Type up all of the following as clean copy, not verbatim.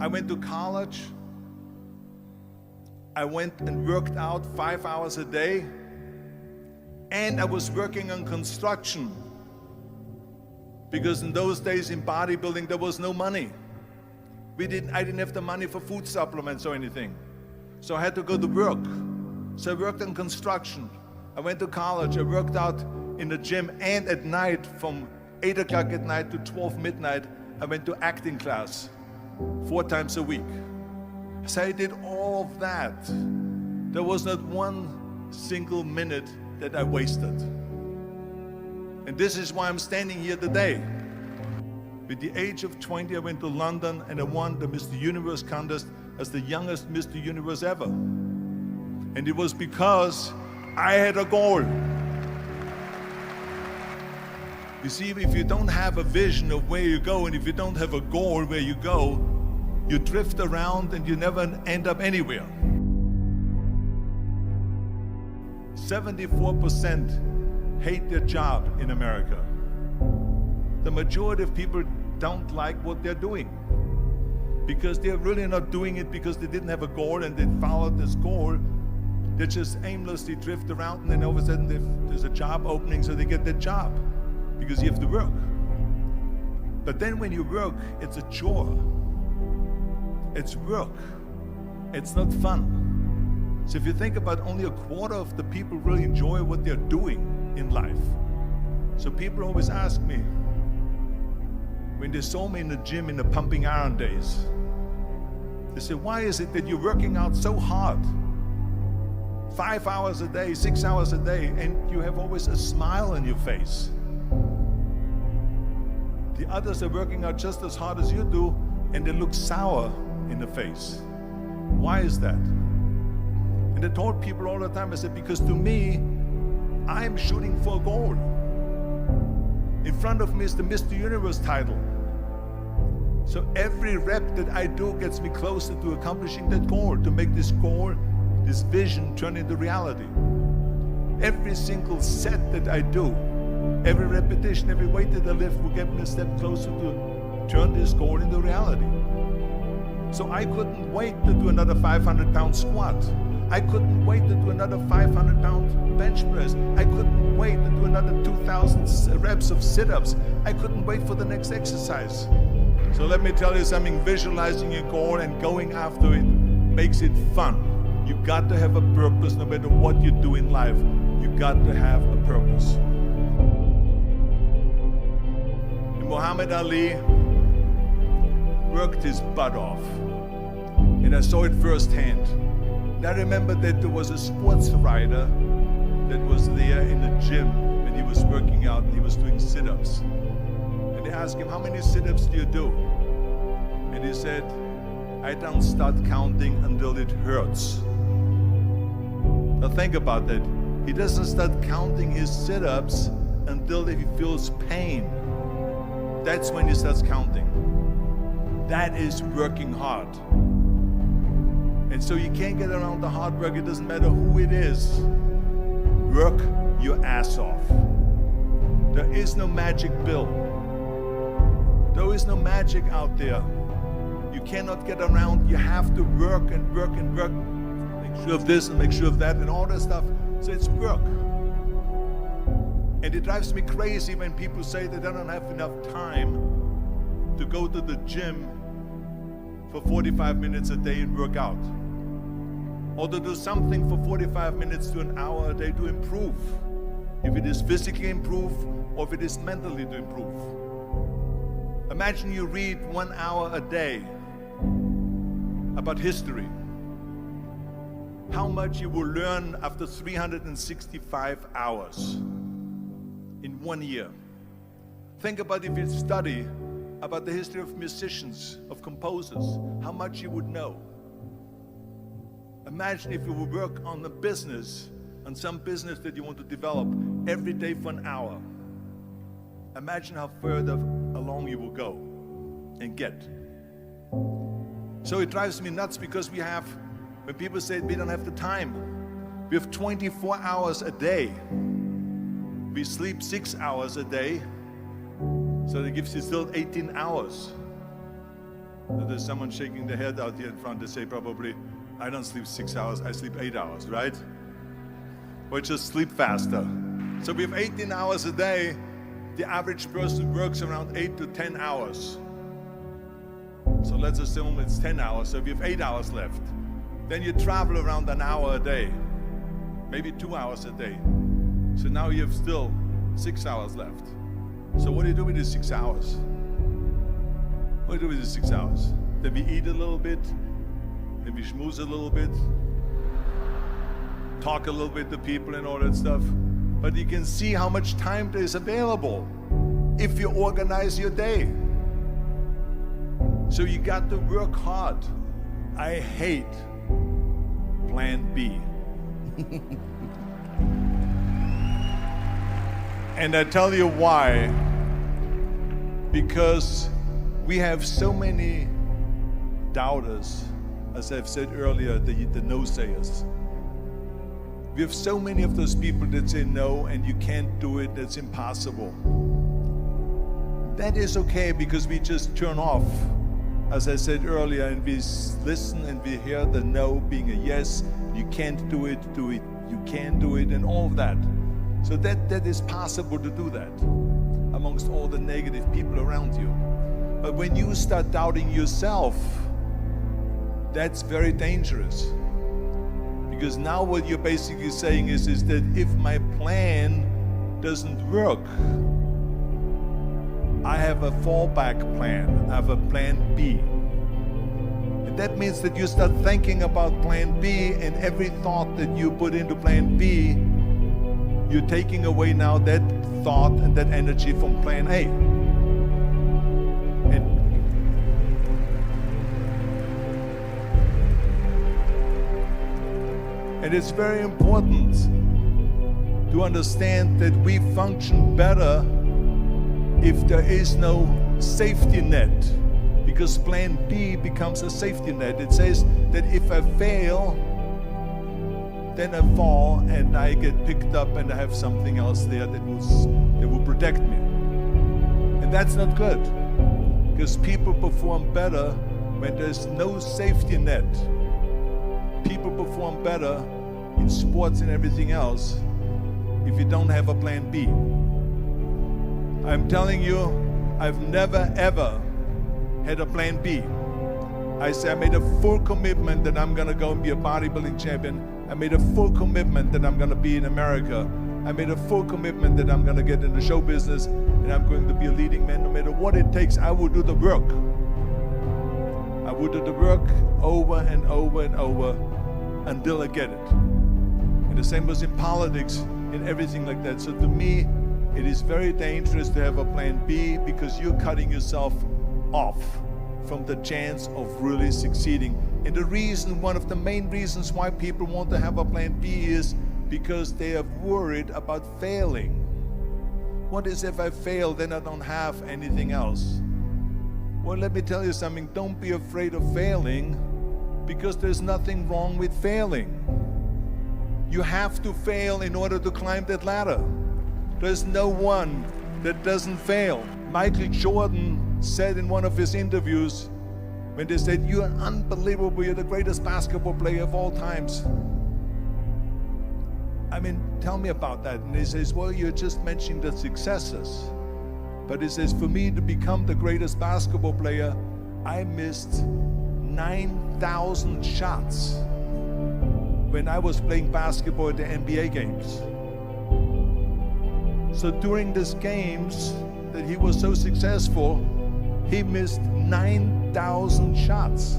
I went to college. I went and worked out 5 hours a day, and I was working on construction, because in those days in bodybuilding there was no money. I didn't have the money for food supplements or anything, so I had to go to work. So I worked on construction. I went to college. I worked out in the gym, and at night from 8 o'clock at night to 12 midnight, I went to acting class 4 times a week. So I did all of that. There was not one single minute that I wasted. And this is why I'm standing here today. With the age of 20, I went to London and I won the Mr. Universe contest as the youngest Mr. Universe ever. And it was because I had a goal. You see, if you don't have a vision of where you go, and if you don't have a goal where you go, you drift around and you never end up anywhere. 74% hate their job in America. The majority of people don't like what they're doing because they're really not doing it because they didn't have a goal and they followed this goal. They just aimlessly drift around, and then all of a sudden there's a job opening, so they get that job because you have to work. But then when you work, it's a chore. It's work. It's not fun. So if you think about, only a quarter of the people really enjoy what they're doing in life. So people always ask me, when they saw me in the gym in the pumping iron days, they say, why is it that you're working out so hard? 5 hours a day, 6 hours a day, and you have always a smile on your face. The others are working out just as hard as you do, and they look sour in the face. Why is that? And I told people all the time, I said, because to me, I'm shooting for a goal. In front of me is the Mr. Universe title. So every rep that I do gets me closer to accomplishing that goal, to make this goal, this vision, turn into reality. Every single set that I do, every repetition, every weight that I lift will get me a step closer to turn this goal into reality. So I couldn't wait to do another 500-pound squat. I couldn't wait to do another 500-pound bench press. I couldn't wait to do another 2,000 reps of sit-ups. I couldn't wait for the next exercise. So let me tell you something, visualizing your goal and going after it makes it fun. You got to have a purpose no matter what you do in life. You got to have a purpose. And Muhammad Ali worked his butt off. And I saw it firsthand. And I remember that there was a sports writer that was there in the gym when he was working out and he was doing sit-ups. And they asked him, how many sit-ups do you do? And he said, I don't start counting until it hurts. Now think about that. He doesn't start counting his sit-ups until he feels pain. That's when he starts counting. That is working hard. And so you can't get around the hard work. It doesn't matter who it is. Work your ass off. There is no magic pill. There is no magic out there. You cannot get around. You have to work and work and work. Make sure of this and make sure of that and all that stuff. So it's work. And it drives me crazy when people say that they don't have enough time to go to the gym for 45 minutes a day and work out. Or to do something for 45 minutes to an hour a day to improve. If it is physically improve or if it is mentally to improve. Imagine you read 1 hour a day about history. How much you will learn after 365 hours in 1 year. Think about if you study about the history of musicians, of composers, how much you would know. Imagine if you would work on a business, on some business that you want to develop every day for an hour. Imagine how further along you will go and get. So it drives me nuts because when people say we don't have the time, we have 24 hours a day. We sleep 6 hours a day, so that gives you still 18 hours. There's someone shaking their head out here in front. They say probably, I don't sleep 6 hours, I sleep 8 hours, right? Or just sleep faster. So we have 18 hours a day. The average person works around 8 to 10 hours. So let's assume it's 10 hours, so we have 8 hours left. Then you travel around an hour a day, maybe 2 hours a day. So now you have still 6 hours left. So what do you do with these 6 hours? What do we do with these 6 hours? Then we eat a little bit, then we schmooze a little bit, talk a little bit to people and all that stuff. But you can see how much time there is available if you organize your day. So you got to work hard. I hate plan B. And I tell you why. Because we have so many doubters, as I've said earlier, the no-sayers. We have so many of those people that say no and you can't do it, that's impossible. That is okay because we just turn off, as I said earlier, and we listen and we hear the no being a yes. You can't do it, you can do it, and all of that. So that is possible to do that amongst all the negative people around you. But when you start doubting yourself, that's very dangerous. Because now what you're basically saying is that if my plan doesn't work, I have a fallback plan, I have a plan B. And that means that you start thinking about plan B, and every thought that you put into plan B, you're taking away now that thought and that energy from plan A. And it's very important to understand that we function better if there is no safety net, because plan B becomes a safety net. It says that if I fail, then I fall and I get picked up and I have something else there that will protect me. And that's not good, because people perform better when there's no safety net. People perform better in sports and everything else if you don't have a plan B. I'm telling you, I've never ever had a plan B. I made a full commitment that I'm gonna go and be a bodybuilding champion. I made a full commitment that I'm gonna be in America. I made a full commitment that I'm gonna get in the show business and I'm going to be a leading man. No matter what it takes, I will do the work. I will do the work over and over and over until I get it. And the same was in politics and everything like that. So to me, it is very dangerous to have a plan B, because you're cutting yourself off from the chance of really succeeding. And the reason, one of the main reasons why people want to have a plan B is because they are worried about failing. What is if I fail, then I don't have anything else? Well, let me tell you something, don't be afraid of failing, because there's nothing wrong with failing. You have to fail in order to climb that ladder. There's no one that doesn't fail. Michael Jordan said in one of his interviews, when they said, "You're unbelievable, you're the greatest basketball player of all times." I mean, tell me about that. And he says, well, you're just mentioning the successes. But he says, for me to become the greatest basketball player, I missed 9,000 shots when I was playing basketball at the NBA games. So during these games that he was so successful, he missed 9,000 shots.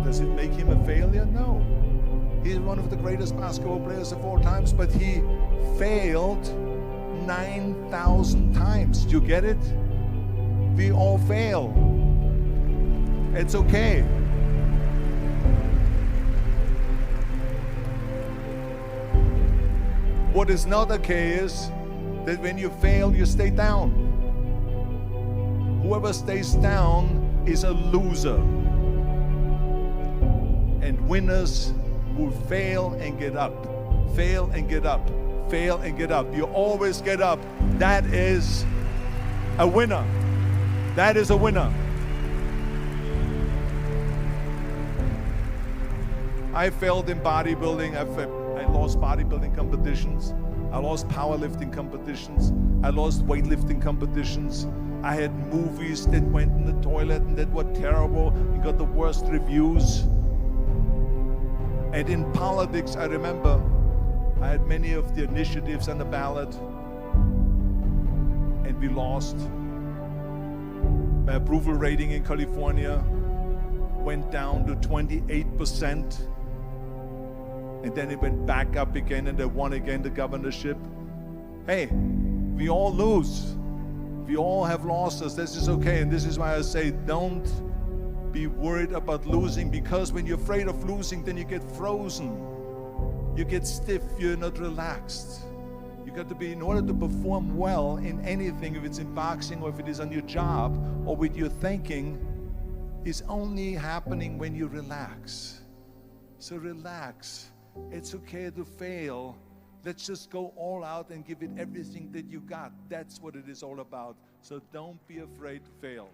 Does it make him a failure? No. He's one of the greatest basketball players of all times, but he failed 9,000 times. Do you get it? We all fail. It's okay. What is not okay is that when you fail, you stay down. Whoever stays down is a loser. And winners will fail and get up, fail and get up, fail and get up. You always get up. That is a winner. That is a winner. I failed in bodybuilding. I lost bodybuilding competitions. I lost powerlifting competitions. I lost weightlifting competitions. I had movies that went in the toilet and that were terrible and got the worst reviews. And in politics, I remember I had many of the initiatives on the ballot, and we lost. My approval rating in California went down to 28%, and then it went back up again, and I won again the governorship. Hey, we all lose. We all have losses. This is okay, and this is why I say don't be worried about losing, because when you're afraid of losing, then you get frozen. You get stiff, you're not relaxed. You got to be, in order to perform well in anything, if it's in boxing or if it is on your job or with your thinking, is only happening when you relax. So relax. It's okay to fail. Let's just go all out and give it everything that you got. That's what it is all about. So don't be afraid to fail.